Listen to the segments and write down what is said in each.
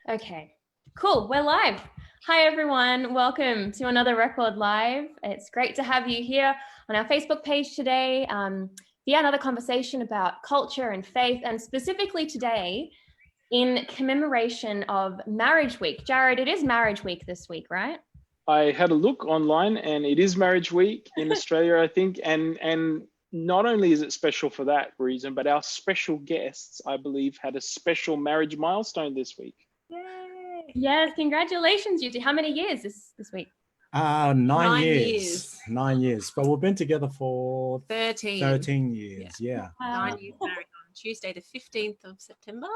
Okay, cool. We're live. Hi, everyone. Welcome to another Record Live. It's great to have you here on our Facebook page today. Another conversation about culture and faith, and specifically today in commemoration of Marriage Week. Jared, it is Marriage Week this week, right? I had a look online and it is Marriage Week in Australia, I think. And not only is it special for that reason, but our special guests, I believe, had a special marriage milestone this week. Yay. Yes, congratulations, you two. How many years this week? 9 years. 9 years. But we've been together for 13 years. Yeah. 9 years married on Tuesday, the 15th of September.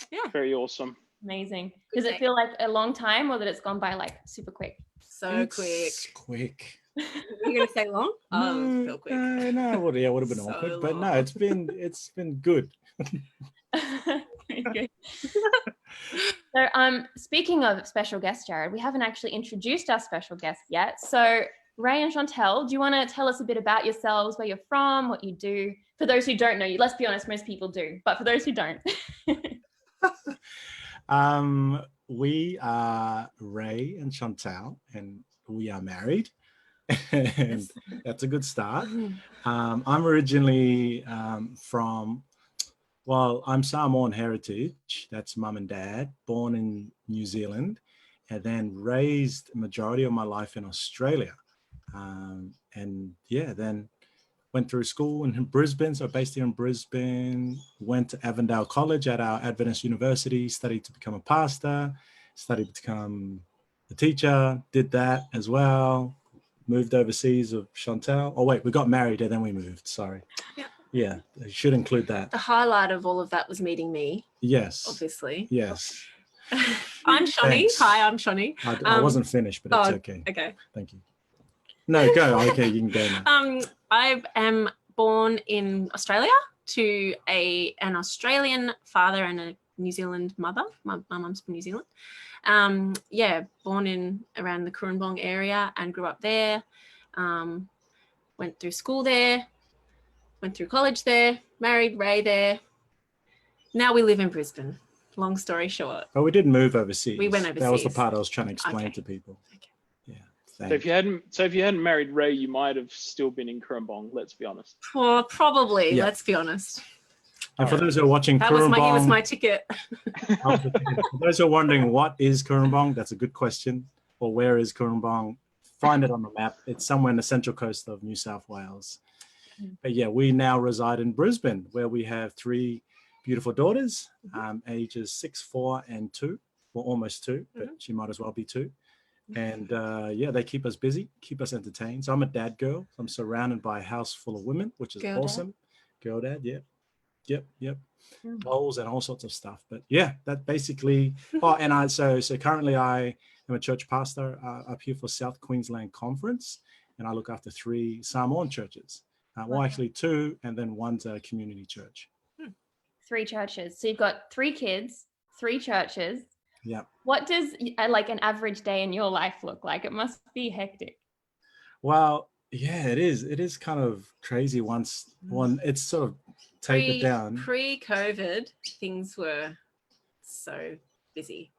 Yeah. Very awesome. Amazing. Does it feel like a long time, or that it's gone by like super quick? It's quick. Were you going to say long? No, it felt quick. No, it would have been awkward, So but long. no, it's been good. Good. So, speaking of special guest, Jared, we haven't actually introduced our special guest yet. So, Ray and Chantal, do you want to tell us a bit about yourselves, where you're from, what you do? For those who don't know you, let's be honest, most people do, but for those who don't. We are Ray and Chantal, and we are married. And that's a good start. I'm originally from, I'm Samoan heritage. That's mum and dad, born in New Zealand, and then raised majority of my life in Australia. Then went through school in Brisbane, so based here in Brisbane, went to Avondale College at our Adventist University, studied to become a pastor, studied to become a teacher, did that as well, moved overseas with Chantal. Oh wait, we got married and then we moved, sorry. Yeah, I should include that. The highlight of all of that was meeting me. Yes. Obviously. Yes. I'm Shani. Thanks. Hi, I'm Shani. I wasn't finished, but it's okay. Okay. Thank you. No, go. Okay, you can go now. I am born in Australia to an Australian father and a New Zealand mother. My mum's from New Zealand. Born in around the Kurrambong area and grew up there. Went through school there. Went through college there. Married Ray there. Now we live in Brisbane. Long story short. But we did move overseas. We went overseas. That was the part I was trying to explain to people. Okay. Yeah. So if you hadn't married Ray, you might have still been in Kurrambong, let's be honest. Probably, Yeah. Let's be honest. And for those who are watching Kurrambong, he was my ticket. for those who are wondering what is Kurrambong, that's a good question. Or where is Kurrambong? Find it on the map. It's somewhere in the central coast of New South Wales. But yeah, we now reside in Brisbane, where we have 3 beautiful daughters, ages 6, 4, and 2. Well, almost 2, but she might as well be 2. And they keep us busy, keep us entertained. So I'm a dad girl. I'm surrounded by a house full of women, which is awesome. Girl dad, yeah. Yep. Bowls and all sorts of stuff. But yeah, that basically. So currently I am a church pastor up here for South Queensland Conference, and I look after 3 Samoan churches. Actually 2, and then one's a community church. 3 churches. So you've got 3 kids, 3 churches. Yeah. What does like an average day in your life look like? It must be hectic. Well, yeah, it is. It is kind of crazy once it's sort of tapered down. Pre-COVID, things were so busy.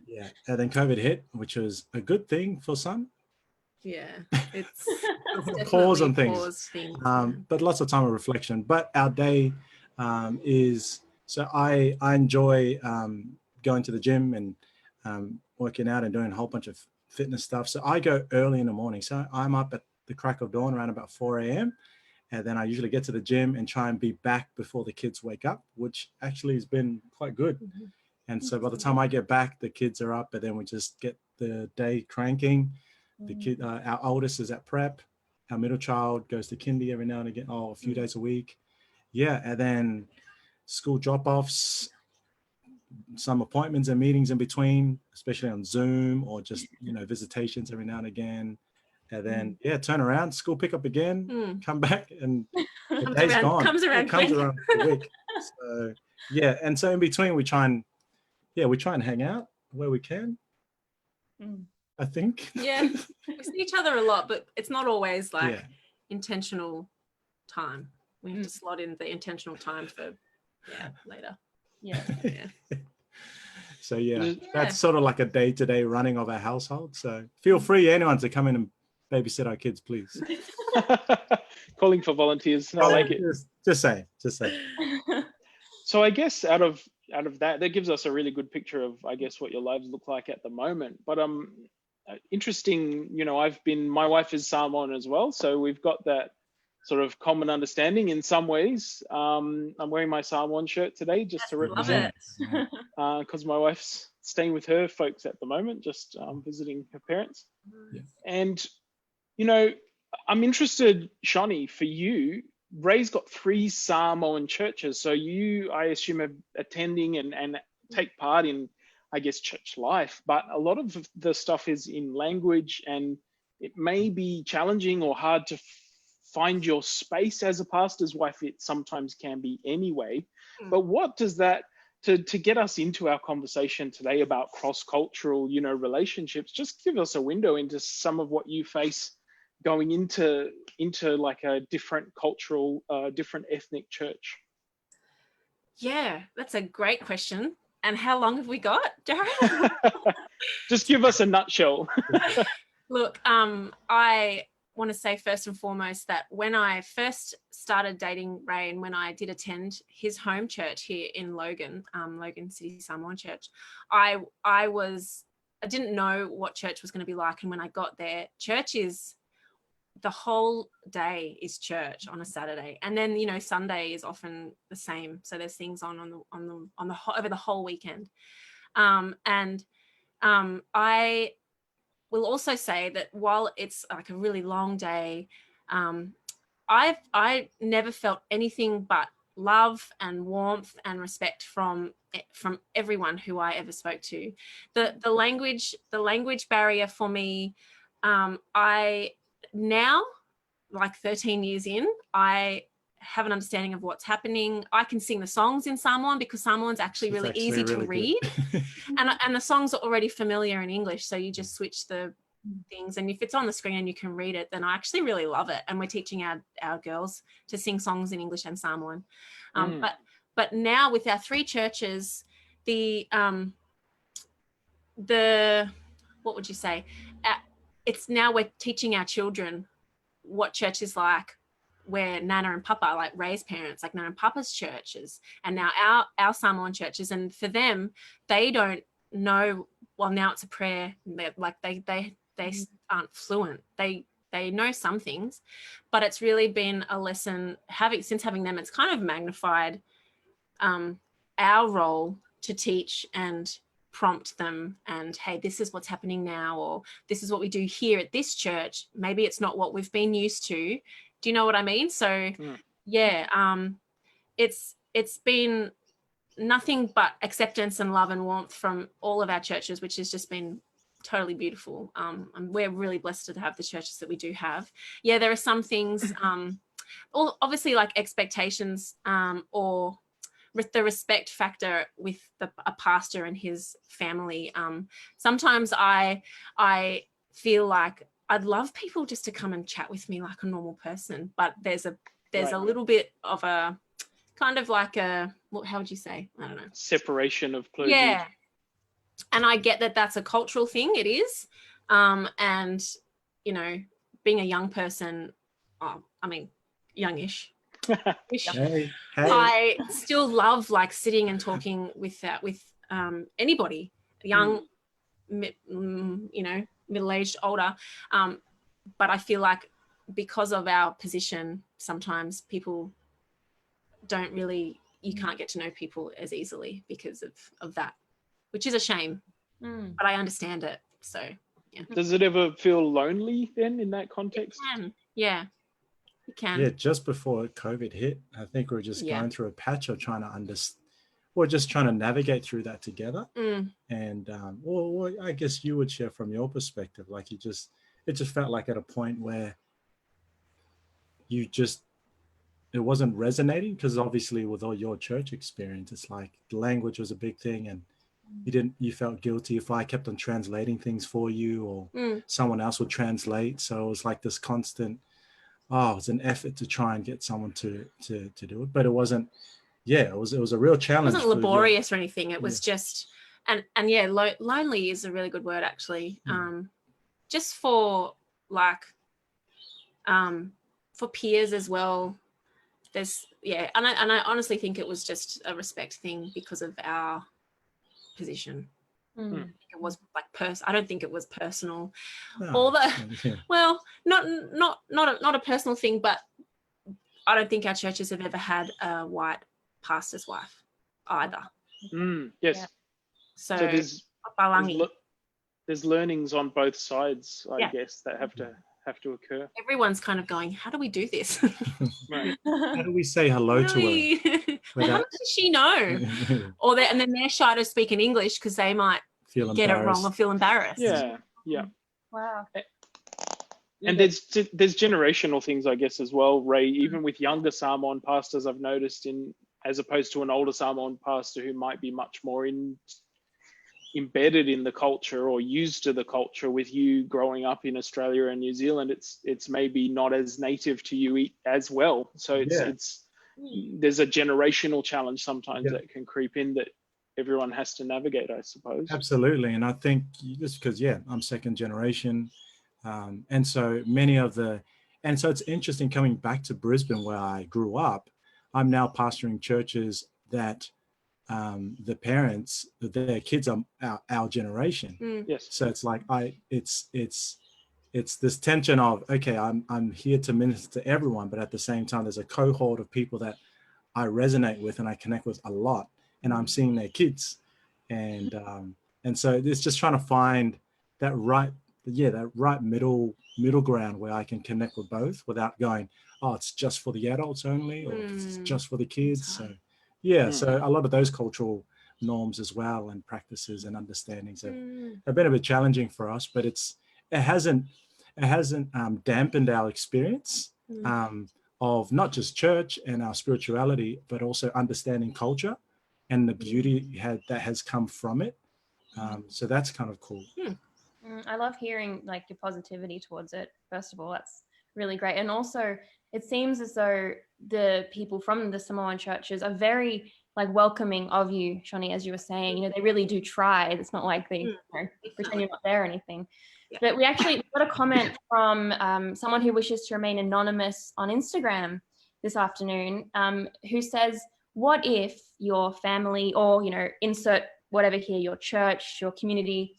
Yeah. And then COVID hit, which was a good thing for some. Yeah, it's pause on things. But lots of time of reflection. But our day is, so I enjoy going to the gym and working out and doing a whole bunch of fitness stuff. So I go early in the morning. So I'm up at the crack of dawn around about 4 a.m. And then I usually get to the gym and try and be back before the kids wake up, which actually has been quite good. And so by the time I get back, the kids are up, but then we just get the day cranking. The kid, our oldest is at prep. Our middle child goes to kindy every now and again, a few days a week. Yeah, and then school drop-offs, some appointments and meetings in between, especially on Zoom or just, visitations every now and again. And then, turn around, school pick up again, come back, and the day's gone. Comes around quick. So, yeah, and so in between we try and hang out where we can. I think. Yeah, we see each other a lot, but it's not always like intentional time. We have to slot in the intentional time for later. Yeah. So that's sort of like a day-to-day running of our household. So feel free, anyone, to come in and babysit our kids, please. Calling for volunteers. I like it. Just say. So I guess out of that gives us a really good picture of, I guess, what your lives look like at the moment. But interesting, my wife is Samoan as well, so we've got that sort of common understanding in some ways. I'm wearing my Samoan shirt today just to represent, because my wife's staying with her folks at the moment, just visiting her parents. Yeah. And I'm interested, Shani, for you. Ray's got 3 Samoan churches, so you, I assume, are attending and take part in, I guess, church life. But a lot of the stuff is in language, and it may be challenging or hard to find your space as a pastor's wife. It sometimes can be anyway. But what does that, to get us into our conversation today about cross-cultural, relationships, just give us a window into some of what you face going into like a different cultural, different ethnic church? Yeah, that's a great question. And how long have we got, Jared? Just give us a nutshell. Look, I want to say first and foremost that when I first started dating Ray, and when I did attend his home church here in Logan, Logan City Samoan Church, I didn't know what church was going to be like. And when I got there, church is, the whole day is church on a Saturday, and then Sunday is often the same. So there's things on the over the whole weekend. I will also say that while it's like a really long day, I never felt anything but love and warmth and respect from everyone who I ever spoke to. The language barrier for me, I now, like 13 years in, I have an understanding of what's happening. I can sing the songs in Samoan because Samoan's actually really easy to read. and the songs are already familiar in English, so you just switch the things, and if it's on the screen and you can read it, then I actually really love it. And we're teaching our girls to sing songs in English and Samoan. But now with our 3 churches, the what would you say? It's now we're teaching our children what church is like, where Nana and Papa, like Ray's parents, like Nana and Papa's churches, and now our Samoan churches. And for them, they don't know, well, now it's a prayer. They aren't fluent. They know some things, but it's really been a lesson since having them. It's kind of magnified our role to teach and prompt them, and hey, this is what's happening now, or this is what we do here at this church. Maybe it's not what we've been used to. Do you know what I mean? So it's been nothing but acceptance and love and warmth from all of our churches, which has just been totally beautiful. And we're really blessed to have the churches that we do have. Yeah, there are some things, obviously like expectations, or with the respect factor with a pastor and his family. Sometimes I feel like I'd love people just to come and chat with me like a normal person, but there's a little bit of a kind of like a, how would you say? I don't know. Separation of clergy. Yeah. And I get that that's a cultural thing. It is. And, being a young person, youngish. Hey. I still love like sitting and talking with anybody, young, middle-aged, older. But I feel like because of our position, sometimes people don't really, you can't get to know people as easily because of that, which is a shame. But I understand it. So yeah. Does it ever feel lonely then in that context? It can. Yeah. It can. Yeah, just before COVID hit, I think we were just going through a patch of trying to understand, we're just trying to navigate through that together. And well, I guess you would share from your perspective, like it just felt like at a point where it wasn't resonating, because obviously with all your church experience, it's like the language was a big thing, and you felt guilty if I kept on translating things for you, or someone else would translate. So it was like this constant, it's an effort to try and get someone to do it, but it wasn't. Yeah, it was a real challenge. It wasn't laborious or anything. It was just And yeah, lonely is a really good word actually. Just for like for peers as well. There's and I honestly think it was just a respect thing because of our position. It was like I don't think it was personal. No. Well, not a personal thing, but I don't think our churches have ever had a white pastor's wife either. Yes. Yeah. So there's learnings on both sides, I guess, that have to occur. Everyone's kind of going, how do we do this? Right. How do we say hello to her? Well, how much does she know? And then they're shy to speak in English because they might get it wrong or feel embarrassed. Yeah. Wow. And there's generational things, I guess, as well, Ray. Even with younger Samoan pastors, I've noticed, as opposed to an older Samoan pastor who might be much more embedded in the culture or used to the culture. With you growing up in Australia and New Zealand, it's maybe not as native to you as well. So there's a generational challenge sometimes that can creep in that everyone has to navigate, I suppose. Absolutely. And I think just because I'm second generation, and so it's interesting coming back to Brisbane where I grew up. I'm now pastoring churches that the parents, their kids are our generation. Yes. So it's like it's this tension of, okay, I'm here to minister to everyone, but at the same time, there's a cohort of people that I resonate with and I connect with a lot, and I'm seeing their kids, and so it's just trying to find that right middle ground where I can connect with both without going, oh, it's just for the adults only, or it's just for the kids. So so a lot of those cultural norms as well and practices and understandings have been a bit challenging for us, but it hasn't dampened our experience of not just church and our spirituality, but also understanding culture and the beauty that has come from it. So that's kind of cool. I love hearing like your positivity towards it. First of all, that's really great. And also it seems as though the people from the Samoan churches are very like welcoming of you, Shani, as you were saying. They really do try. It's not like they pretend you're not there or anything. But we actually got a comment from someone who wishes to remain anonymous on Instagram this afternoon, who says, what if your family or, insert whatever here, your church, your community,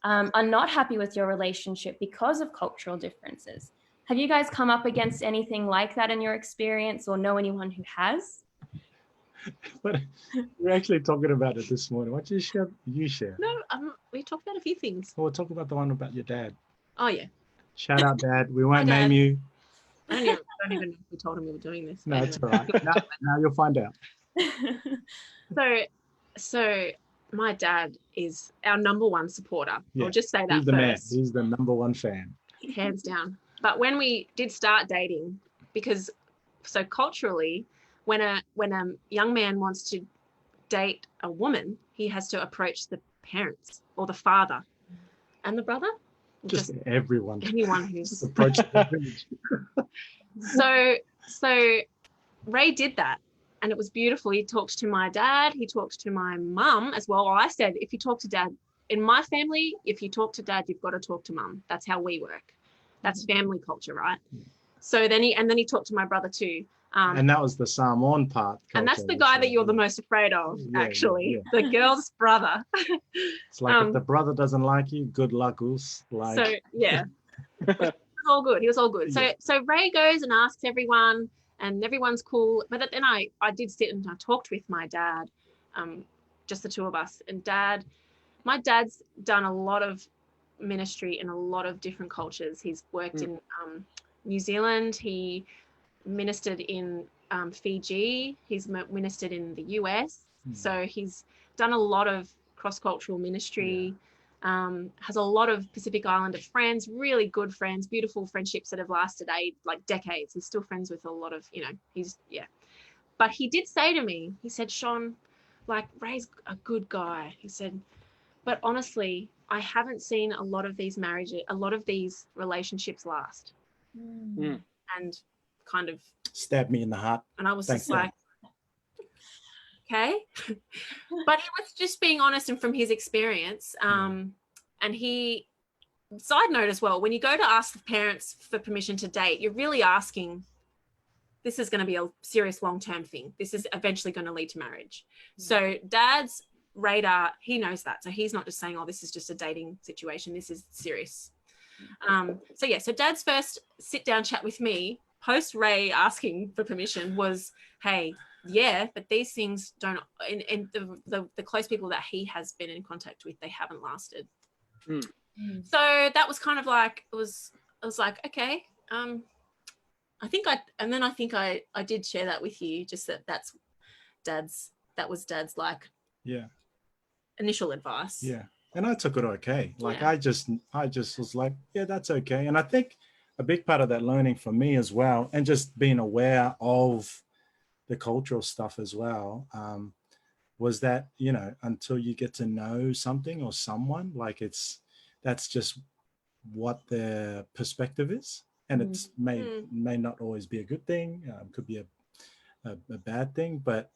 are not happy with your relationship because of cultural differences? Have you guys come up against anything like that in your experience or know anyone who has? But we're actually talking about it this morning. What did you share? No, we talked about a few things. Well, we'll talk about the one about your dad. Oh, yeah. Shout out, Dad. We won't name you. I don't even know if we told him we were doing this. No, it's all right. Now you'll find out. So my dad is our number one supporter. Yeah, I'll just say that he's the first. Man. He's the number one fan. Hands down. But when we did start dating, so culturally, when a young man wants to date a woman, he has to approach the parents or the father and the brother. Just everyone. Anyone who's approach the village. So Ray did that, and it was beautiful. He talked to my dad. He talked to my mum as well. I said, if you talk to dad, in my family, if you talk to dad, you've got to talk to mum. That's how we work. That's family culture, right? So then he talked to my brother too. And that was the Samoan part. And that's the guy that you're the most afraid of, actually. Yeah. The girl's brother. It's like if the brother doesn't like you, good luck, Us. So yeah. It was all good. He was all good. So Ray goes and asks everyone, and everyone's cool. But then I did sit and I talked with my dad, just the two of us. And my dad's done a lot of ministry in a lot of different cultures. He's worked in New Zealand. He ministered in Fiji. He's ministered in the US. So he's done a lot of cross-cultural ministry. Has a lot of Pacific Islander friends, really good friends, beautiful friendships that have lasted decades. He's still friends with a lot of, But he did say to me, he said, Sean, like, Ray's a good guy. He said, but honestly, I haven't seen a lot of these relationships last. And kind of stabbed me in the heart. And I was just like, okay. But he was just being honest and from his experience. And he, side note as well, when you go to ask the parents for permission to date, you're really asking, this is going to be a serious long-term thing. This is eventually going to lead to marriage. So Dad's radar, he knows that. So he's not just saying, oh, this is just a dating situation. This is serious. So Dad's first sit down chat with me post Ray asking for permission was, hey, yeah, but these things don't, and the close people that he has been in contact with, they haven't lasted. So that was kind of like, I was like, okay, I think I did share that with you, just that was Dad's like initial advice. Yeah. And I took it okay. Like I just was like, yeah, that's okay. And I think a big part of that learning for me as well, and just being aware of the cultural stuff as well, was that, you know, until you get to know something or someone, like that's just what their perspective is. And it's may not always be a good thing. Could be a bad thing. But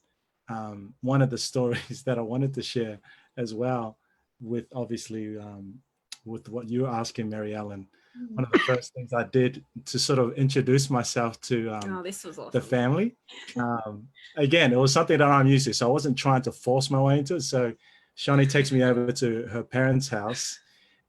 one of the stories that I wanted to share as well, with obviously with what you were asking, Mary Ellen, one of the first things I did to sort of introduce myself to this was awesome. the family. Again, it was something that I'm used to, so I wasn't trying to force my way into it. So Shani takes me over to her parents' house,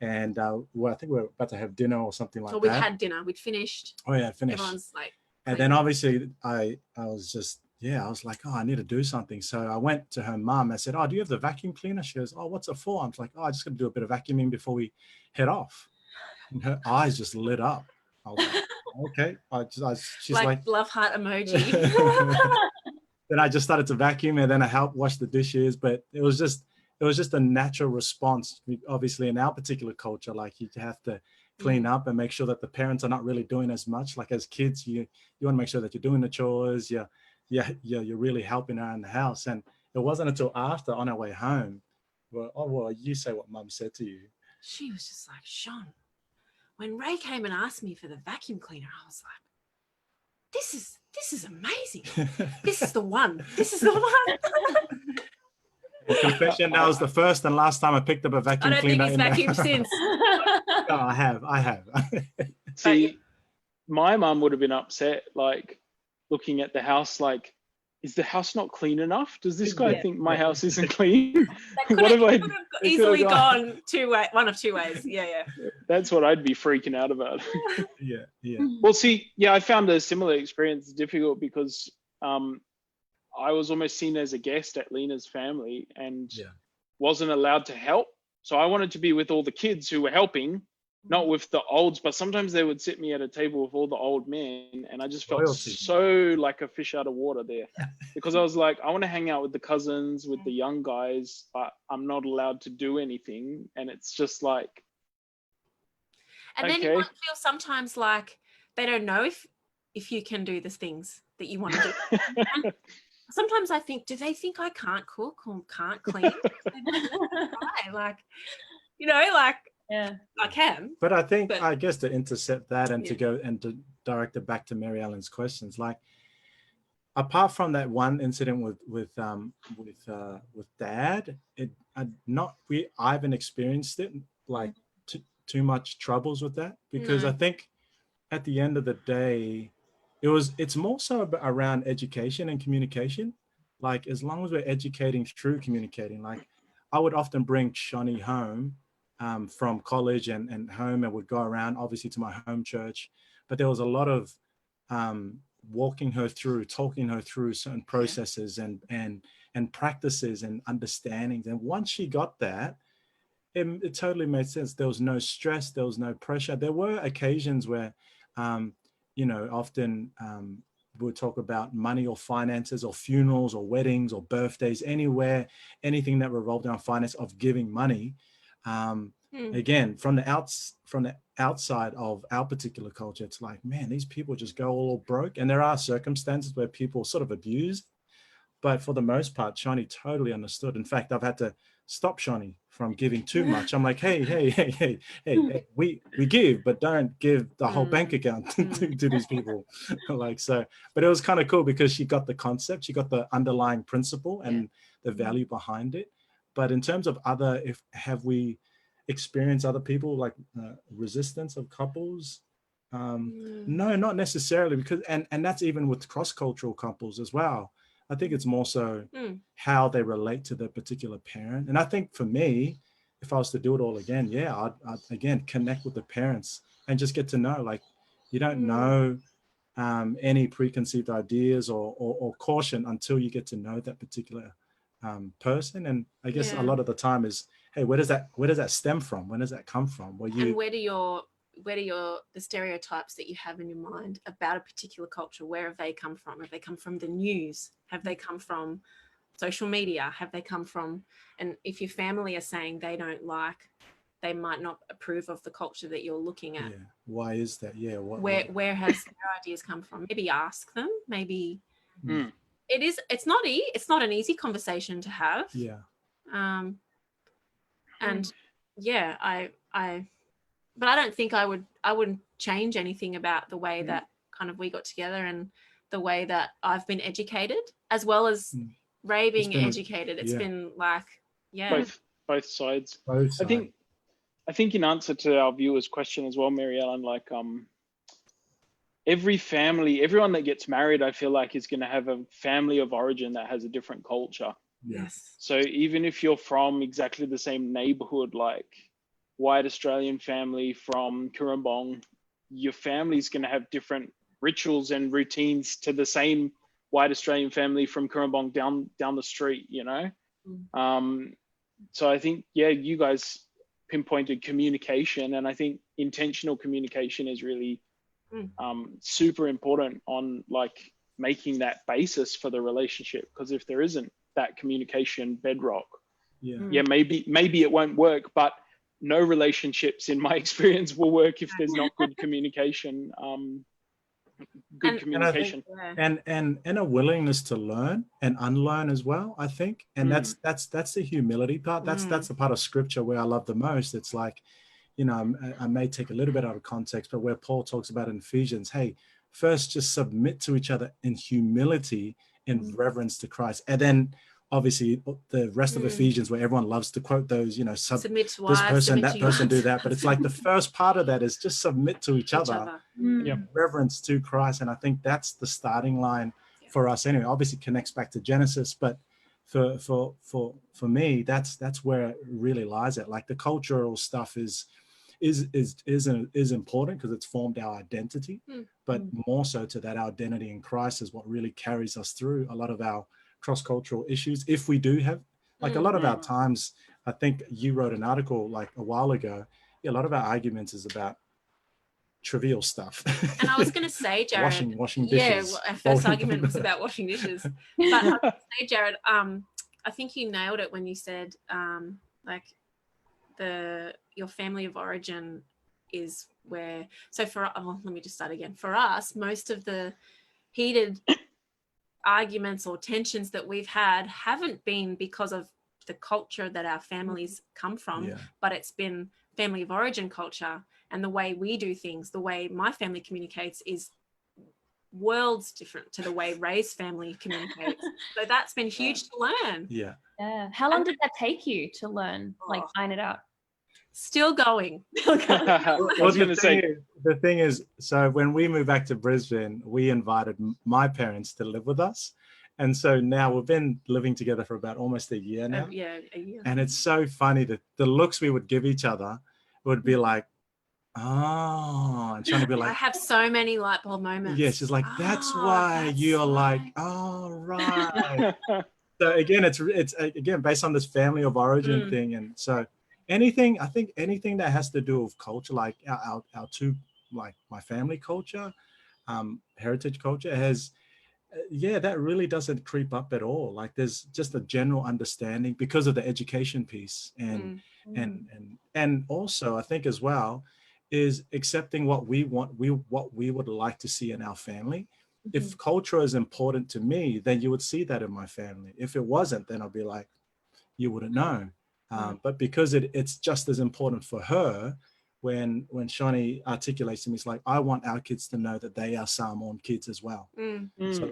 and I think we're about to have dinner or something like that. We had dinner. We'd finished. Oh yeah, finished. Everyone's like, and then obviously I was just, I was like, oh, I need to do something. So I went to her mum. I said, oh, do you have the vacuum cleaner? She goes, oh, what's it for? I'm like, oh, I just got to do a bit of vacuuming before we head off. And her eyes just lit up. I was like, okay. She's like love heart emoji. Then I just started to vacuum, and then I helped wash the dishes. But it was just a natural response. Obviously, in our particular culture, like you have to clean up and make sure that the parents are not really doing as much. Like as kids, you want to make sure that you're doing the chores. You're really helping around the house. And it wasn't until after, on our way home, well, you say what Mum said to you. She was just like, Sean, when Ray came and asked me for the vacuum cleaner, I was like, this is amazing. This is the one. This is the one. Well, confession, that was the first and last time I picked up a vacuum cleaner. I don't think he's vacuumed since. No, I have. See, my mum would have been upset, like looking at the house, like, is the house not clean enough? Does this guy think my house isn't clean? Could have easily gone one of two ways. Yeah. That's what I'd be freaking out about. Yeah. Well, see, I found a similar experience difficult because I was almost seen as a guest at Lena's family and wasn't allowed to help. So I wanted to be with all the kids who were helping, not with the olds, but sometimes they would sit me at a table with all the old men, and I just felt so like a fish out of water there because I was like, I want to hang out with the cousins, with the young guys, but I'm not allowed to do anything. And it's just like, and then you might feel sometimes like they don't know if you can do the things that you want to do. Sometimes I think, do they think I can't cook or can't clean? I can. But I think, I guess, to intercept that and to go and to direct it back to Mary Ellen's questions, like, apart from that one incident with Dad, I haven't experienced it like too much troubles with that, because I think at the end of the day, it's more so around education and communication. Like, as long as we're educating through communicating, like I would often bring Shani home from college and home, and would go around obviously to my home church, but there was a lot of walking her through, talking her through certain processes and practices and understandings. And once she got that, it totally made sense. There was no stress, there was no pressure. There were occasions where often we'll talk about money or finances or funerals or weddings or birthdays, anything that revolved around finance, of giving money. Again, from the outside of our particular culture, it's like, man, these people just go all broke. And there are circumstances where people sort of abuse, but for the most part, Shani totally understood. In fact, I've had to stop Shani from giving too much. I'm like, hey, we give, but don't give the whole bank account to these people. Like, so, but it was kind of cool because she got the concept, she got the underlying principle and the value behind it. But in terms of have we experienced other people like resistance of couples? No, not necessarily, because and that's even with cross-cultural couples as well. I think it's more so how they relate to the particular parent. And I think for me, if I was to do it all again, I'd again connect with the parents and just get to know, like, you don't know any preconceived ideas or caution until you get to know that particular person. And I guess a lot of the time is, hey, where does that stem from? When does that come from? And where do the stereotypes that you have in your mind about a particular culture, where have they come from? Have they come from the news? Have they come from social media? Have they come from, and if your family are saying they might not approve of the culture that you're looking at. Why is that? Where has their ideas come from? Maybe ask them, maybe it's not an easy conversation to have. But I don't think I wouldn't change anything about the way that kind of we got together and the way that I've been educated, as well as Ray being educated. It's been like, both sides. I think in answer to our viewers' question as well, Mary Ellen, like everyone that gets married, I feel like is going to have a family of origin that has a different culture. Yes. So even if you're from exactly the same neighborhood, like white Australian family from Currumbong, your family's going to have different rituals and routines to the same white Australian family from Currumbong down the street, you know? So I think, you guys pinpointed communication, and I think intentional communication is really super important on like making that basis for the relationship, because if there isn't that communication bedrock, maybe it won't work, but no relationships in my experience will work if there's not good communication. Communication and a willingness to learn and unlearn as well, I think. And that's the humility part. That's the part of scripture where I love the most. It's like, you know, I may take a little bit out of context, but where Paul talks about in Ephesians, hey, first just submit to each other in humility, in reverence to Christ. And then obviously the rest of Ephesians, where everyone loves to quote those, you know, submit to this wives, person, that person, do that. But it's like the first part of that is just submit to each other. Reverence to Christ. And I think that's the starting line for us anyway. Obviously connects back to Genesis, but for me, that's where it really lies at. Like the cultural stuff is important because it's formed our identity, but more so to that identity in Christ is what really carries us through a lot of our cross-cultural issues. If we do have, like a lot of our times, I think you wrote an article like a while ago, a lot of our arguments is about trivial stuff. And I was going to say, Jared, washing dishes. Our first argument was about washing dishes. But I was going to say, Jared, I think you nailed it when you said like your family of origin is where. So let me just start again. For us, most of the heated arguments or tensions that we've had haven't been because of the culture that our families come from, but it's been family of origin culture, and the way we do things, the way my family communicates is worlds different to the way Ray's family communicates. So that's been huge to learn. How long did that take you to learn, like find it out? Still going. The thing is, so when we moved back to Brisbane, we invited my parents to live with us. And so now we've been living together for about almost a year now. A year. And it's so funny that the looks we would give each other would be like, and trying to be like, I have so many light bulb moments. Yeah, she's like, that's why you're like, right. So again, it's again based on this family of origin thing. And so I think anything that has to do with culture, like our two, like my family culture, heritage culture has, that really doesn't creep up at all. Like there's just a general understanding because of the education piece, and also I think as well is accepting what we want, what we would like to see in our family. If culture is important to me, then you would see that in my family. If it wasn't, then I'll be like, you wouldn't know. But because it's just as important for her, when Shani articulates to me, it's like, I want our kids to know that they are Samoan kids as well. So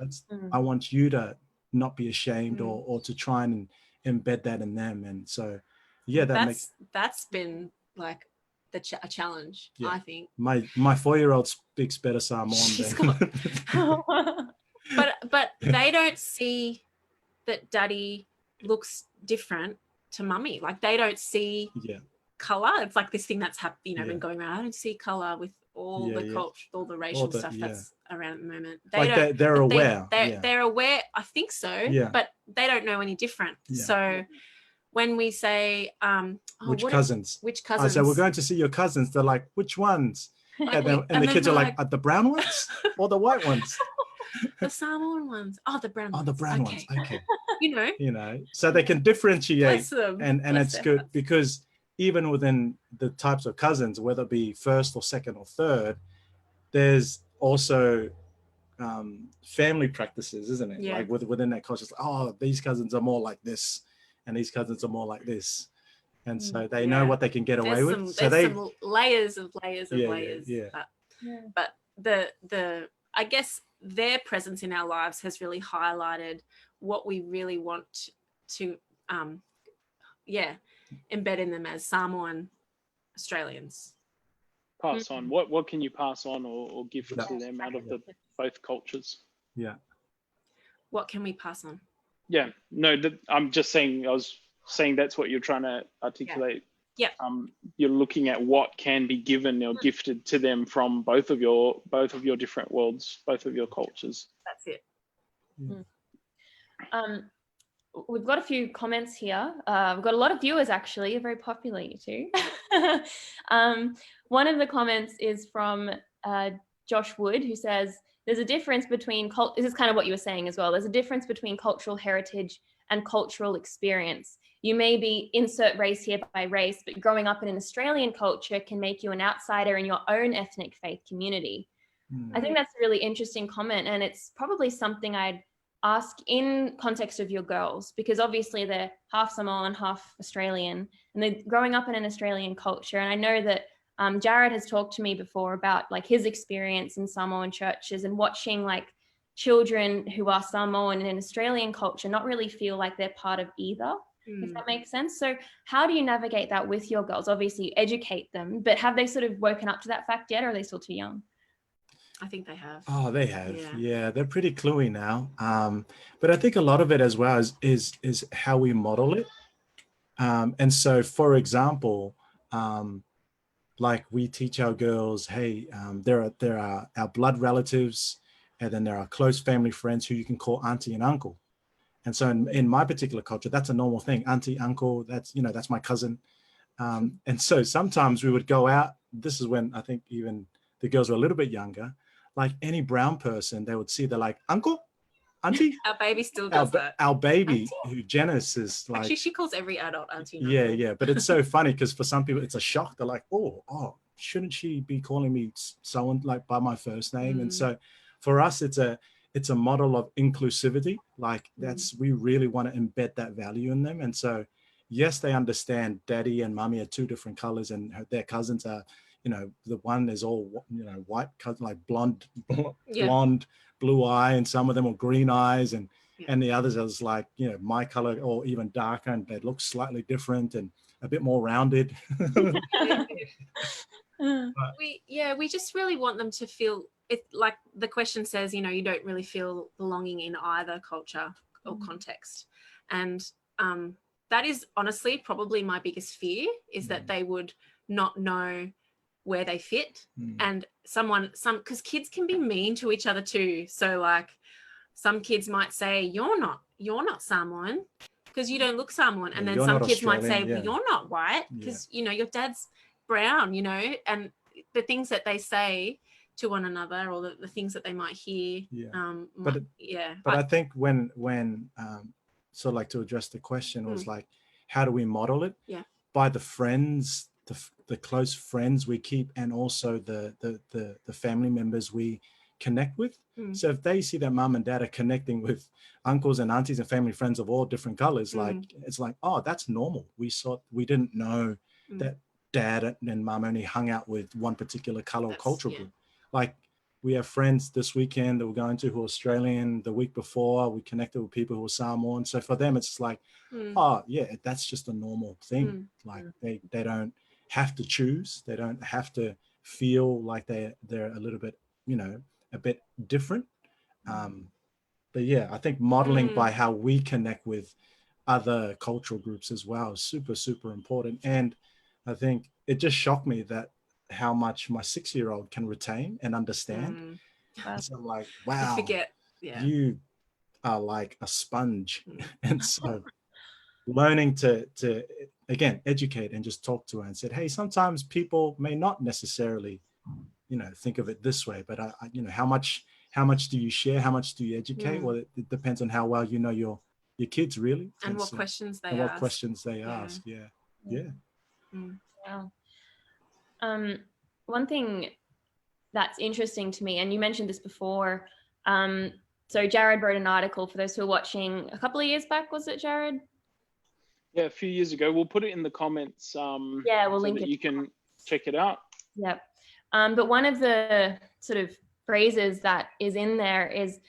I want you to not be ashamed or to try and embed that in them. And so, yeah, that's been like a challenge, I think. My 4-year-old speaks better Samoan than but they don't see that daddy looks different to mummy. Like they don't see color. It's like this thing that's been going around. I don't see color with all the culture, all the racial stuff that's around at the moment. They're aware. They're aware. I think so. But they don't know any different. So when we say, which cousins? I say, we're going to see your cousins. They're like, which ones? And the kids are like, the brown ones or the white ones? The Samoan ones. Oh, the brown ones. Oh, the brown ones. Okay. You know, so they can differentiate. Bless them. And it's good because even within the types of cousins, whether it be first or second or third, there's also family practices, isn't it? Like within that culture, it's like, oh, these cousins are more like this and these cousins are more like this. And so they know what they can get away with. So there's some layers of layers. But the I guess their presence in our lives has really highlighted what we really want to embed in them as Samoan Australians. Pass on. What can you pass on or give to them out of the both cultures? Yeah. What can we pass on? Yeah. No, I'm just saying, I was saying that's what you're trying to articulate. Yeah. You're looking at what can be given or gifted to them from both of your different worlds, both of your cultures. That's it. We've got a few comments here. We've got a lot of viewers actually. You're very popular, you two. One of the comments is from Josh Wood, who says, there's a difference between this is kind of what you were saying as well. There's a difference between cultural heritage and cultural experience. You may be insert race here by race, but growing up in an Australian culture can make you an outsider in your own ethnic faith community. I think that's a really interesting comment, and it's probably something I'd ask in context of your girls, because obviously they're half Samoan, half Australian, and they're growing up in an Australian culture. And I know that Jared has talked to me before about like his experience in Samoan churches and watching like children who are Samoan in an Australian culture not really feel like they're part of either, if that makes sense. So how do you navigate that with your girls? Obviously you educate them, but have they sort of woken up to that fact yet, or are they still too young? I think they have. Oh, they have. Yeah, they're pretty cluey now. But I think a lot of it as well is how we model it. And so, for example, like we teach our girls, hey, there are our blood relatives, and then there are close family friends who you can call auntie and uncle. And so in my particular culture, that's a normal thing. Auntie, uncle, that's my cousin. And so sometimes we would go out. This is when I think even the girls were a little bit younger. Like any brown person, they would see, they're like, uncle, auntie. Our baby still does that. Our baby, auntie? Who Janice is like. Actually, she calls every adult auntie. Yeah. But it's so funny because for some people, it's a shock. They're like, oh, shouldn't she be calling me someone like by my first name? And so for us, it's a model of inclusivity. Like we really want to embed that value in them. And so, yes, they understand daddy and mommy are two different colors and their cousins are, the one is all, white cousin, like blonde, blue eye, and some of them are green eyes, and the others is like, my color or even darker, and they look slightly different and a bit more rounded. We just really want them to feel it, like the question says, you don't really feel belonging in either culture or context. And that is honestly probably my biggest fear, is that they would not know where they fit. And because kids can be mean to each other too. So like some kids might say, you're not Samoan because you don't look Samoan. And then some kids might say, well, you're not white because, your dad's brown, and the things that they say to one another, or the things that they might hear. But I think when so like to address the question was like, how do we model it? By the friends, the close friends we keep, and also the family members we connect with. So if they see that mom and dad are connecting with uncles and aunties and family friends of all different colors, like it's like, oh, that's normal. We didn't know that dad and mom only hung out with one particular color or cultural group. Like we have friends this weekend that we're going to who are Australian. The week before, we connected with people who are Samoan. So for them, it's like, oh yeah, that's just a normal thing. Like they don't have to choose. They don't have to feel like they're a little bit, a bit different. But yeah, I think modeling by how we connect with other cultural groups as well is super, super important. And I think it just shocked me that how much my 6-year-old can retain and understand. So I'm like, wow, you are like a sponge. And so learning to again, educate and just talk to her and said, hey, sometimes people may not necessarily, think of it this way, but how much do you share? How much do you educate? Well, it depends on how well you know your kids really. And what questions they ask. What questions they ask. Yeah. Wow. One thing that's interesting to me, and you mentioned this before, so Jared wrote an article, for those who are watching, a couple of years back, was it, Jared? Yeah, a few years ago. We'll put it in the comments we'll so link that it. you can check it out. Yep. But one of the sort of phrases that is in there is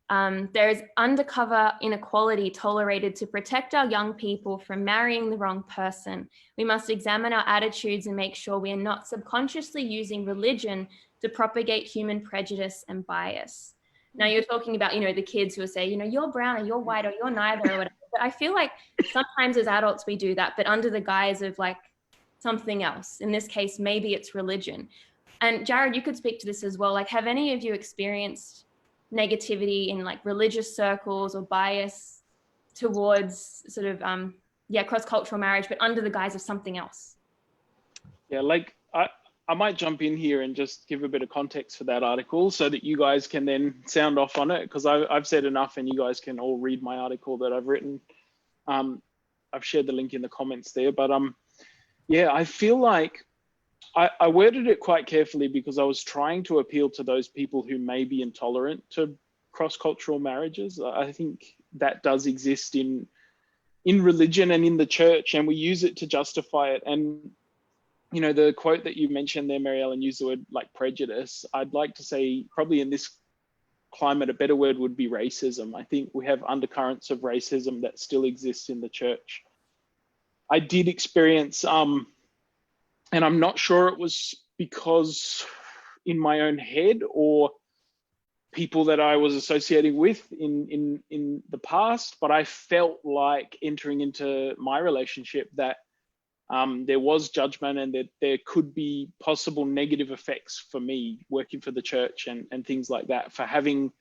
there is undercover inequality tolerated to protect our young people from marrying the wrong person. We must examine our attitudes and make sure we are not subconsciously using religion to propagate human prejudice and bias. Now you're talking about, the kids who will say, you're brown or you're white or you're neither or whatever. But I feel like sometimes as adults we do that, but under the guise of like something else. In this case, maybe it's religion. And Jared, you could speak to this as well. Like, have any of you experienced negativity in like religious circles or bias towards sort of, cross-cultural marriage, but under the guise of something else? Yeah, like I might jump in here and just give a bit of context for that article so that you guys can then sound off on it, because I've said enough and you guys can all read my article that I've written. I've shared the link in the comments there, but I feel like I worded it quite carefully because I was trying to appeal to those people who may be intolerant to cross-cultural marriages. I think that does exist in religion and in the church, and we use it to justify it. And the quote that you mentioned there, Mary Ellen, used the word like prejudice. I'd like to say probably in this climate, a better word would be racism. I think we have undercurrents of racism that still exists in the church. I did experience, and I'm not sure it was because in my own head or people that I was associating with in the past, but I felt like entering into my relationship that there was judgment and that there could be possible negative effects for me working for the church and things like that, for having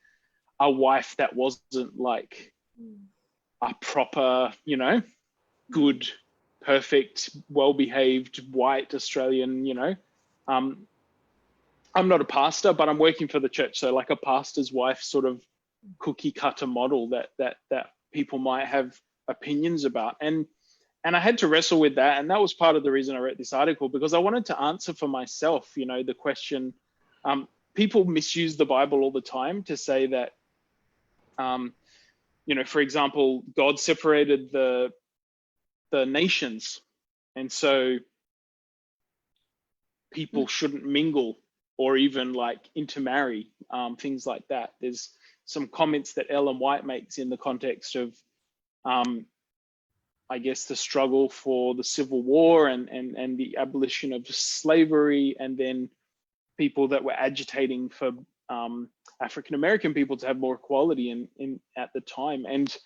a wife that wasn't like a proper, good, perfect, well-behaved, white Australian, I'm not a pastor, but I'm working for the church. So like a pastor's wife sort of cookie cutter model that people might have opinions about. And I had to wrestle with that. And that was part of the reason I wrote this article, because I wanted to answer for myself, the question, people misuse the Bible all the time to say that, for example, God separated the nations. And so people shouldn't mingle or even like intermarry, things like that. There's some comments that Ellen White makes in the context of, I guess, the struggle for the Civil War and the abolition of slavery, and then people that were agitating for African-American people to have more equality in at the time. And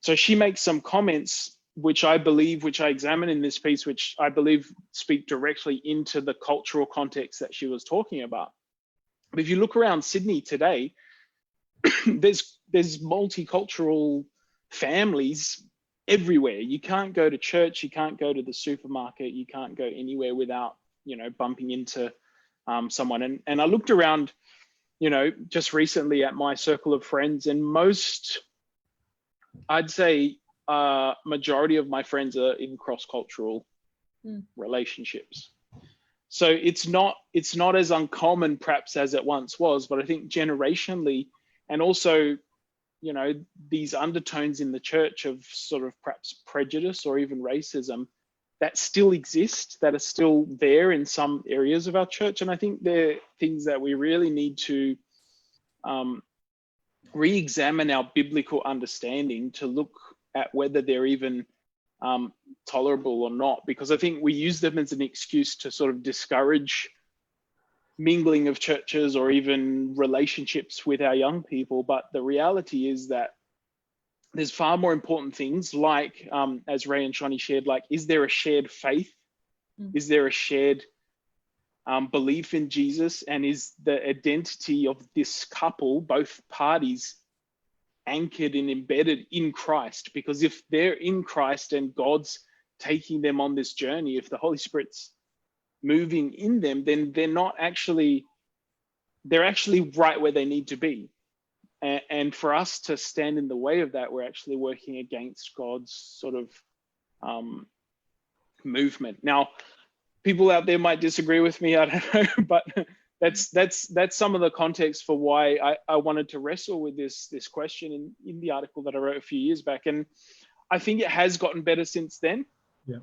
so she makes some comments which I examine in this piece, which I believe speak directly into the cultural context that she was talking about. But if you look around Sydney today, there's multicultural families everywhere. You can't go to church, you can't go to the supermarket, you can't go anywhere without, bumping into someone. And I looked around, just recently at my circle of friends, and most, I'd say, majority of my friends are in cross-cultural relationships. So it's not as uncommon perhaps as it once was, but I think generationally, and also, you know, these undertones in the church of sort of perhaps prejudice or even racism that still exist, that are still there in some areas of our church. And I think they're things that we really need to re-examine our biblical understanding to look at whether they're even tolerable or not, because I think we use them as an excuse to sort of discourage mingling of churches or even relationships with our young people. But the reality is that there's far more important things, like as Ray and Shani shared, like, is there a shared faith? Is there a shared belief in Jesus? And is the identity of this couple, both parties, anchored and embedded in Christ? Because if they're in Christ and God's taking them on this journey, if the Holy Spirit's moving in them, then they're actually right where they need to be. And for us to stand in the way of that, we're actually working against God's sort of movement. Now, people out there might disagree with me, I don't know, but that's some of the context for why I wanted to wrestle with this question in the article that I wrote a few years back. And I think it has gotten better since then. Yeah.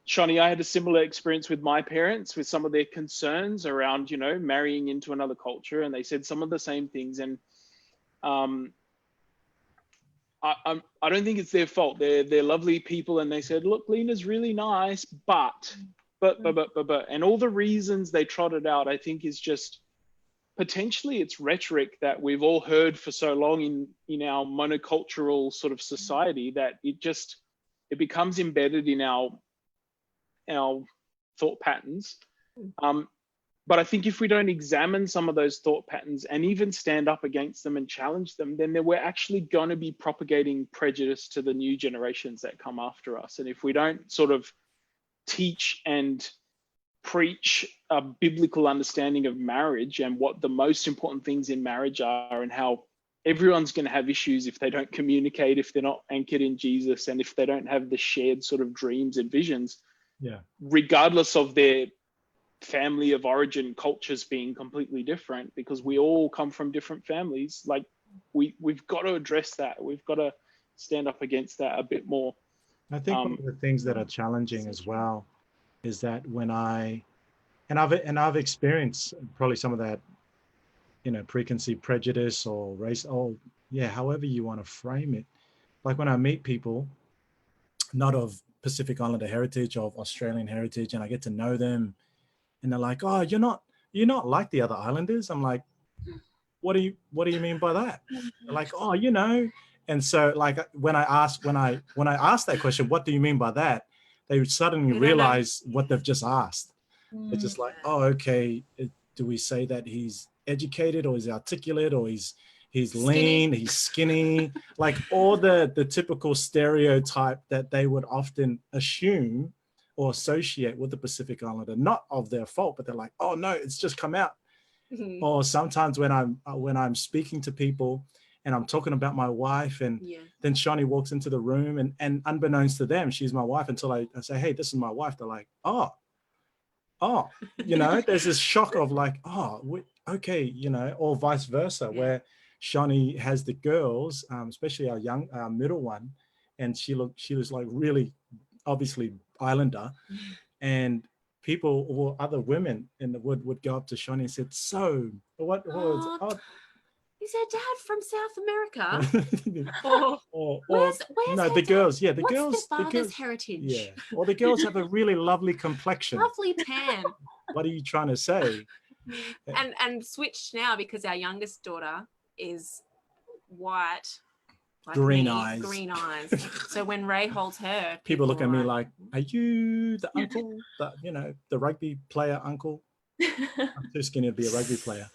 Shani, I had a similar experience with my parents, with some of their concerns around, you know, marrying into another culture, and they said some of the same things. And I don't think it's their fault. They're lovely people, and they said, look, Lena's really nice, but, and all the reasons they trotted out, I think is just potentially it's rhetoric that we've all heard for so long in our monocultural sort of society that it becomes embedded in our thought patterns. But I think if we don't examine some of those thought patterns and even stand up against them and challenge them, then we're actually going to be propagating prejudice to the new generations that come after us. And if we don't sort of teach and preach a biblical understanding of marriage and what the most important things in marriage are, and how everyone's going to have issues if they don't communicate, if they're not anchored in Jesus, and if they don't have the shared sort of dreams and visions, regardless of their family of origin, cultures being completely different, because we all come from different families. Like we've got to address that. We've got to stand up against that a bit more. I think one of the things that are challenging as well is that when I've experienced probably some of that, you know, preconceived prejudice or race, however you want to frame it. Like when I meet people, not of Pacific Islander heritage, of Australian heritage, and I get to know them, and they're like, "Oh, you're not like the other islanders." I'm like, "What do you mean by that?" They're like, "Oh, you know." And so, like, when I ask that question, "What do you mean by that?" they would suddenly realize what they've just asked. It's just like, "Oh, okay. Do we say that he's educated, or he's articulate, or he's lean, he's skinny?" Like all the typical stereotype that they would often assume or associate with the Pacific Islander, not of their fault, but they're like, "Oh no, it's just come out." Or sometimes when I'm speaking to people and I'm talking about my wife, and then Shani walks into the room, and unbeknownst to them, she's my wife, until I say, "Hey, this is my wife." They're like, oh, you know, there's this shock of like, okay, you know, or vice versa, where Shani has the girls, especially our middle one, and she was like really obviously Islander, and people or other women in the would go up to Shani and said, "So what was is her dad from South America?" Where's the girls, the what's girls, the father's heritage? Or the girls have a really lovely complexion. Lovely tan. What are you trying to say? And switched now because our youngest daughter is white, like green me, eyes. Green eyes. So when Ray holds her, people look at me like, "Are you the uncle, the rugby player uncle?" I'm too skinny to be a rugby player.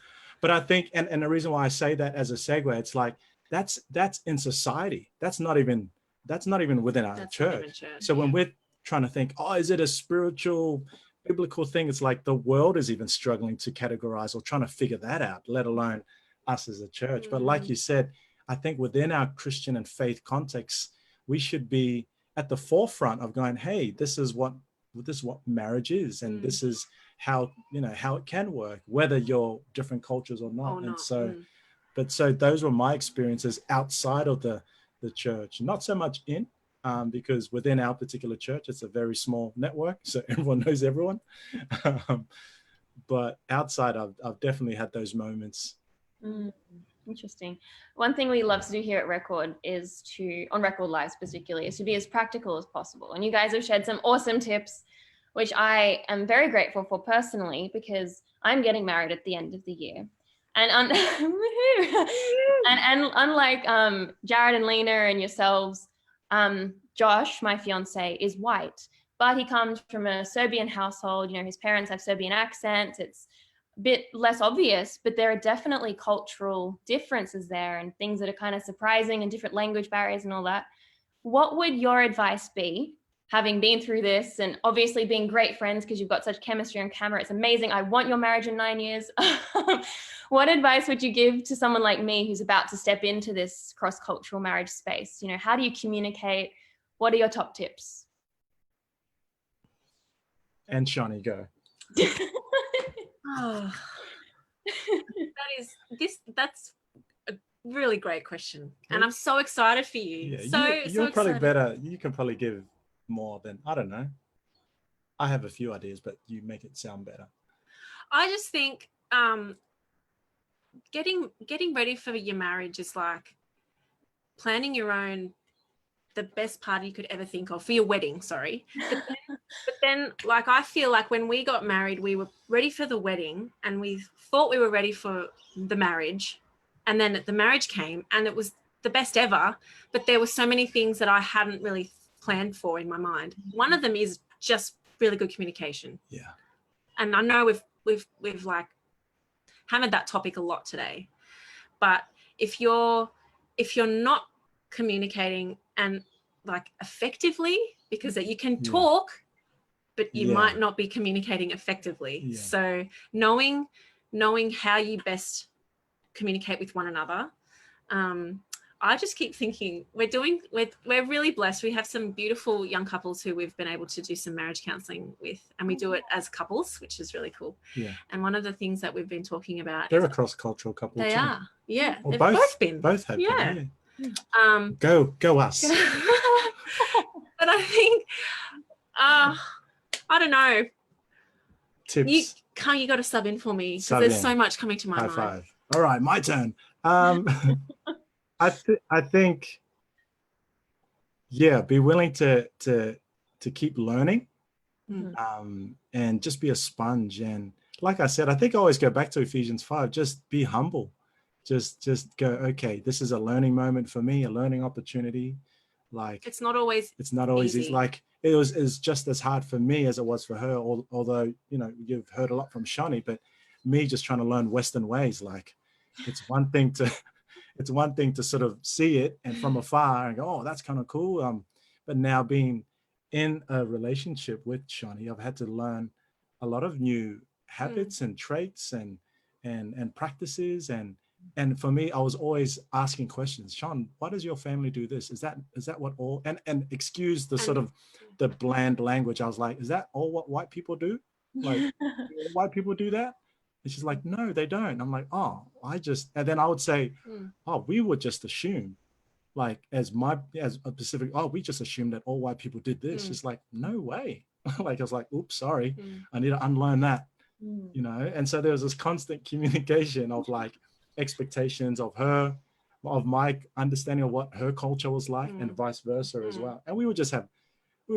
But I think, and the reason why I say that as a segue, it's like that's in society. That's not even within our church. So when we're trying to think, is it a spiritual, biblical thing? It's like the world is even struggling to categorize or trying to figure that out, let alone us as a church. But like you said, I think within our Christian and faith context, we should be at the forefront of going, "Hey, this is what this is what marriage is, and this is how, you know, how it can work, whether you're different cultures or not. And so, but so those were my experiences outside of the church, not so much in, because within our particular church, it's a very small network, so everyone knows everyone. But outside, I've definitely had those moments. Interesting. One thing we love to do here at Record is on Record Lives particularly, is to be as practical as possible. And you guys have shared some awesome tips, which I am very grateful for personally, because I'm getting married at the end of the year. And and unlike Jared and Lena and yourselves, Josh, my fiance, is white, but he comes from a Serbian household. You know, his parents have Serbian accents. It's a bit less obvious, but there are definitely cultural differences there and things that are kind of surprising, and different language barriers and all that. What would your advice be, having been through this and obviously being great friends because you've got such chemistry on camera? It's amazing. I want your marriage in 9 years. What advice would you give to someone like me who's about to step into this cross-cultural marriage space? You know, how do you communicate? What are your top tips? And Shani, go. Oh, that's a really great question, and I'm so excited for you. Yeah, you're so probably excited. better. You can probably give more than, I don't know. I have a few ideas, but you make it sound better. I just think getting ready for your marriage is like planning the best party you could ever think of for your wedding, sorry. But then like, I feel like when we got married, we were ready for the wedding and we thought we were ready for the marriage. And then the marriage came and it was the best ever. But there were so many things that I hadn't really planned for in my mind. One of them is just really good communication. Yeah. And I know we've like hammered that topic a lot today. But if you're not communicating and like effectively, because you can talk, but you might not be communicating effectively. Yeah. So knowing how you best communicate with one another. I just keep thinking we're really blessed. We have some beautiful young couples who we've been able to do some marriage counseling with, and we do it as couples, which is really cool. Yeah. And one of the things that we've been talking about, they're a cross-cultural couple. They too. are. Yeah. Well, they've both been. Both have yeah. been. Yeah. Go us. But I think I don't know. Tips. You got to sub in for me because there's so much coming to my mind. High five. All right, my turn. I think, be willing to keep learning, and just be a sponge. And like I said, I think I always go back to Ephesians 5. Just be humble. Just go. Okay, this is a learning moment for me, a learning opportunity. Like it's not always easy. Like it was just as hard for me as it was for her. Although you've heard a lot from Shani, but me just trying to learn Western ways. Like it's one thing to sort of see it and from afar and go, oh, that's kind of cool. But now being in a relationship with Shani, I've had to learn a lot of new habits and traits and practices. And for me, I was always asking questions. Sean, why does your family do this? Is that what all, and excuse the sort of the bland language. I was like, is that all what white people do? Like white people do that? And she's like, no, they don't. I'm like, oh, and then I would say, oh, we would just assume, like as a Pacific, oh, we just assumed that all white people did this. She's like, no way. Like I was like, oops, sorry. I need to unlearn that, And so there was this constant communication of like expectations of her, of my understanding of what her culture was like, and vice versa as well. And we would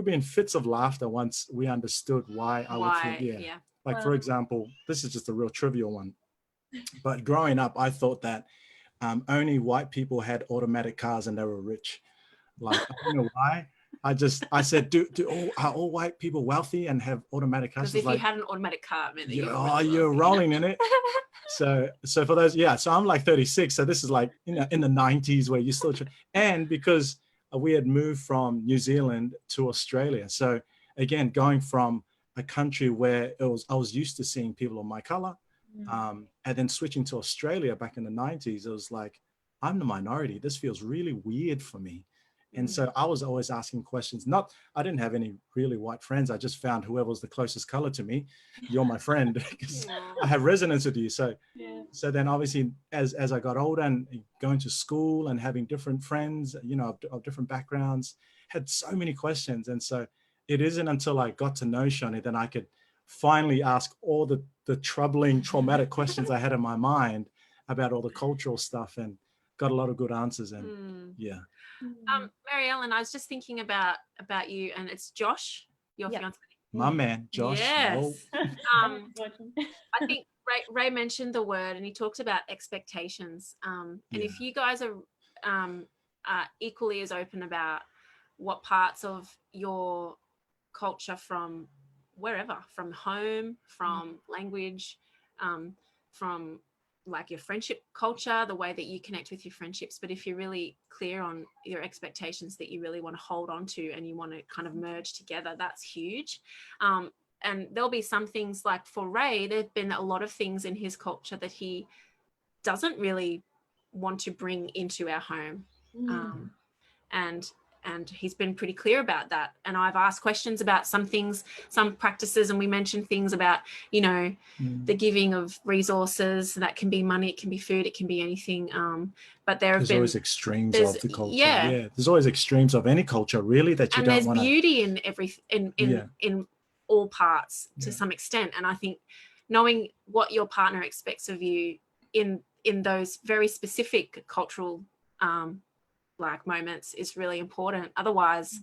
be in fits of laughter once we understood why I would think, Like, for example, this is just a real trivial one. But growing up, I thought that only white people had automatic cars and they were rich. Like, I don't know why. I said, are all white people wealthy and have automatic cars? Because if you had an automatic car, it meant that you're rolling in it. So for those, so I'm like 36. So this is like, in the 90s where you still, and because we had moved from New Zealand to Australia. So again, going from a country where I was used to seeing people of my color, and then switching to Australia back in the 90s, it was like, I'm the minority. This feels really weird for me. And so I was always asking questions. I didn't have any really white friends. I just found whoever was the closest color to me. You're my friend because I have resonance with you. So, so then obviously as I got older and going to school and having different friends, you know, of different backgrounds, had so many questions. And so it isn't until I got to know Shani that I could finally ask all the troubling, traumatic questions I had in my mind about all the cultural stuff, and got a lot of good answers. And Mary Ellen, I was just thinking about you, and it's Josh, your fiance. My man, Josh. Yes. I think Ray mentioned the word, and he talked about expectations. And if you guys are equally as open about what parts of your culture from wherever, from home, from language, from like your friendship culture, the way that you connect with your friendships, but if you're really clear on your expectations that you really want to hold on to and you want to kind of merge together, that's huge. And there'll be some things, like for Ray, there've been a lot of things in his culture that he doesn't really want to bring into our home. And he's been pretty clear about that. And I've asked questions about some things, some practices, and we mentioned things about, you know, the giving of resources. That can be money, it can be food, it can be anything. But there's always extremes of the culture. Yeah, there's always extremes of any culture, really, that you don't want to. And there's beauty in everything, in all parts to some extent. And I think knowing what your partner expects of you in those very specific cultural like moments is really important. Otherwise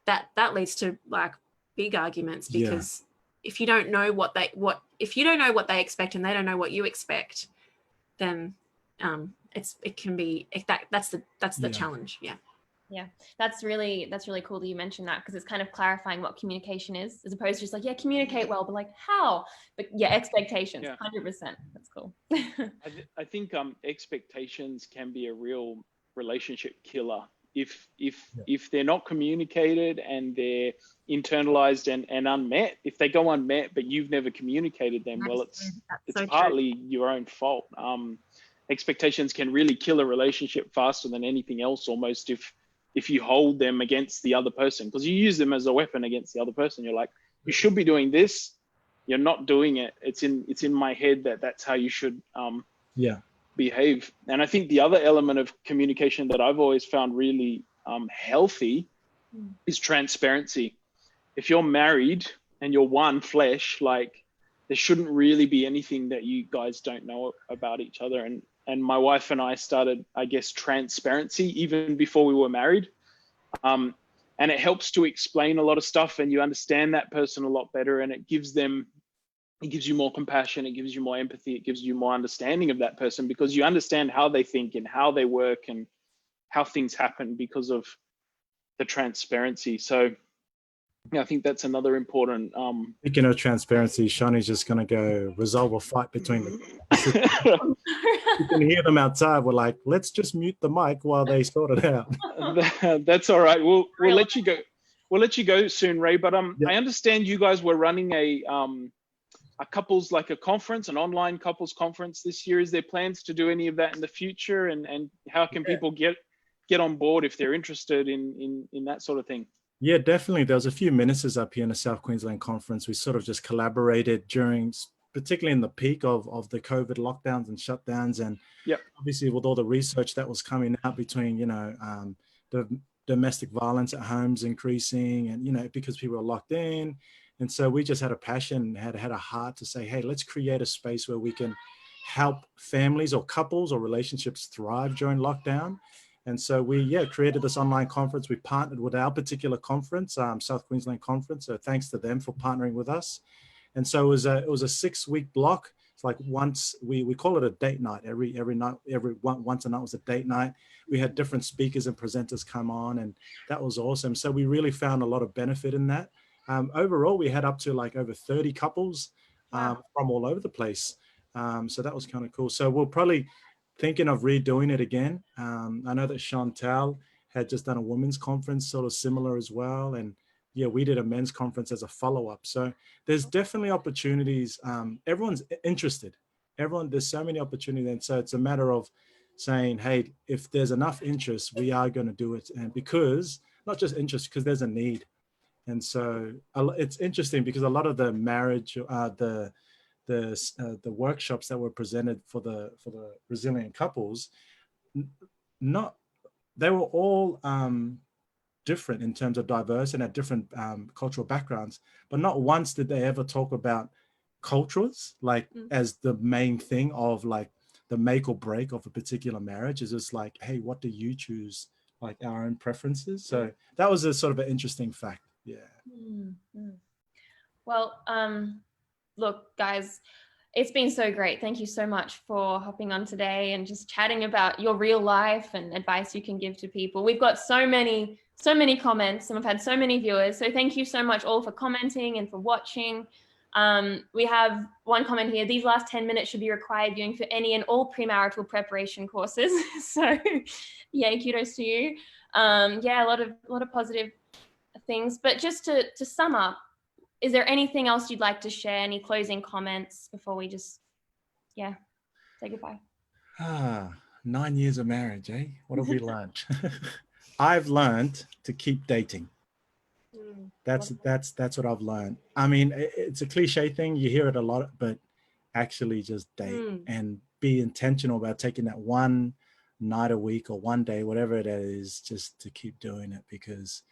that leads to like big arguments, because if you don't know what they expect and they don't know what you expect, then that's the challenge. That's really cool that you mentioned that, because it's kind of clarifying what communication is, as opposed to just like communicate well, but like how, but expectations. 100%. That's cool. I think expectations can be a real relationship killer if they're not communicated and they're internalized and unmet. If they go unmet but you've never communicated them, well, it's so partly your own fault. Expectations can really kill a relationship faster than anything else, almost, if you hold them against the other person, because you use them as a weapon against the other person. You're like, you should be doing this, you're not doing it. It's in my head that's how you should behave. And I think the other element of communication that I've always found really healthy is transparency. If you're married and you're one flesh, like, there shouldn't really be anything that you guys don't know about each other. And my wife and I started, I guess, transparency even before we were married. And it helps to explain a lot of stuff, and you understand that person a lot better, and it gives you more compassion, it gives you more empathy, it gives you more understanding of that person, because you understand how they think and how they work and how things happen because of the transparency. So I think that's another important. Speaking of transparency, Shani's just going to go resolve a fight between the. You can hear them outside. We're like, let's just mute the mic while they sort it out. That's all right. We'll let you go. We'll let you go soon, Ray. But I understand you guys were running a couples, like a conference, an online couples conference this year. Is there plans to do any of that in the future? And how can people get on board if they're interested in that sort of thing? Yeah, definitely. There was a few ministers up here in the South Queensland Conference. We sort of just collaborated during, particularly in the peak of the COVID lockdowns and shutdowns. And obviously with all the research that was coming out between, the domestic violence at homes increasing and, because people are locked in. And so we just had a passion, had a heart to say, hey, let's create a space where we can help families or couples or relationships thrive during lockdown. And so we, created this online conference. We partnered with our particular conference, South Queensland Conference. So thanks to them for partnering with us. And so it was a 6-week block. It's like once we call it a date night. Every night, once a night was a date night. We had different speakers and presenters come on, and that was awesome. So we really found a lot of benefit in that. Overall, we had up to like over 30 couples from all over the place. So that was kind of cool. So we'll probably thinking of redoing it again. I know that Chantal had just done a women's conference, sort of similar as well. And we did a men's conference as a follow-up. So there's definitely opportunities. Everyone's interested. There's so many opportunities. And so it's a matter of saying, hey, if there's enough interest, we are going to do it. And because, not just interest, because there's a need. And so it's interesting because a lot of the marriage, the workshops that were presented for the resilient couples, they were all different in terms of diverse and at different cultural backgrounds, but not once did they ever talk about cultures like as the main thing of like the make or break of a particular marriage. Is just like, hey, what do you choose, like our own preferences? So that was a sort of an interesting fact. Well, look, guys, it's been so great. Thank you so much for hopping on today and just chatting about your real life and advice you can give to people. We've got so many comments and we've had so many viewers. So thank you so much all for commenting and for watching. We have one comment here. These last 10 minutes should be required viewing for any and all premarital preparation courses. So yay, kudos to you. Yeah, a lot of positive things. But just to sum up, is there anything else you'd like to share? Any closing comments before we just, say goodbye? 9 years of marriage, eh? What have we learned? I've learned to keep dating. That's what I've learned. I mean, it's a cliche thing. You hear it a lot, but actually just date and be intentional about taking that one night a week or one day, whatever it is, just to keep doing it. Because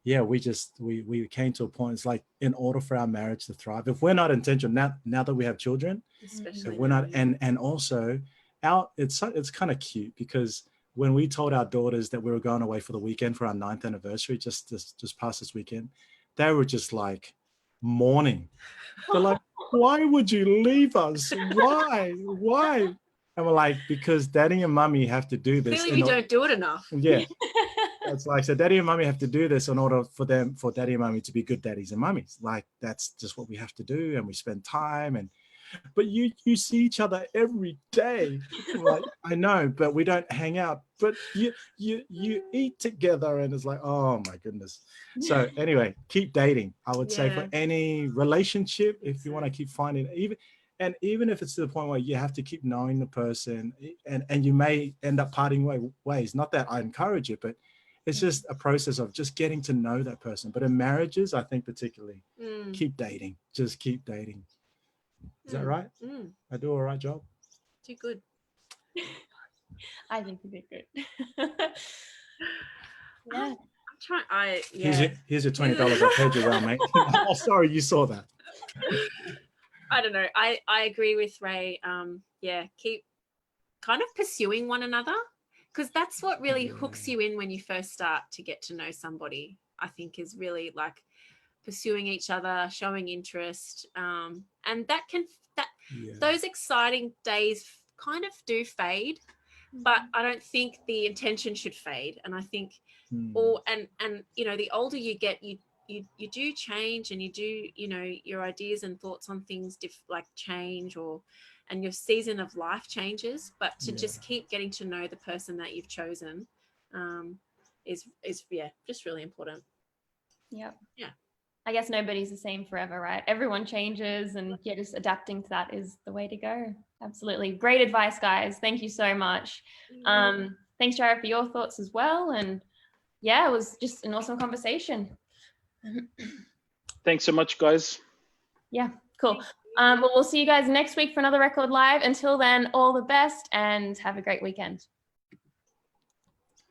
we came to a point, it's like, in order for our marriage to thrive, if we're not intentional now that we have children, especially if we're not, and also it's kind of cute because when we told our daughters that we were going away for the weekend for our 9th anniversary, just past this weekend, they were just like mourning. They're like, why would you leave us? Why? And we're like, because daddy and mummy have to do this. Clearly you don't do it enough. Yeah. It's like, so daddy and mummy have to do this in order for daddy and mummy to be good daddies and mummies. Like, that's just what we have to do. And we spend time but you see each other every day. Like, I know, but we don't hang out, but you eat together, and it's like, oh my goodness. So anyway, keep dating. I would say for any relationship, if you want to keep finding, even if it's to the point where you have to keep knowing the person, and you may end up parting ways. Not that I encourage it, but it's just a process of just getting to know that person. But in marriages, I think particularly, keep dating. Just keep dating. Is that right? I do a right job? Too good. I think you did good. I'm trying. Here's your $20. I paid you well, mate. Oh, sorry, you saw that. I don't know. I agree with Ray. Keep kind of pursuing one another, because that's what really hooks you in when you first start to get to know somebody. I think is really like pursuing each other, showing interest, and those exciting days kind of do fade, but I don't think the intention should fade. And I think the older you get, you do change, and you do, your ideas and thoughts on things change, and your season of life changes. But to just keep getting to know the person that you've chosen is just really important. Yeah. I guess nobody's the same forever, right? Everyone changes, and just adapting to that is the way to go. Absolutely. Great advice, guys. Thank you so much. Thanks, Jared, for your thoughts as well. And it was just an awesome conversation. Thanks so much, guys. Yeah, cool. Well, we'll see you guys next week for another Record Live. Until then, all the best and have a great weekend.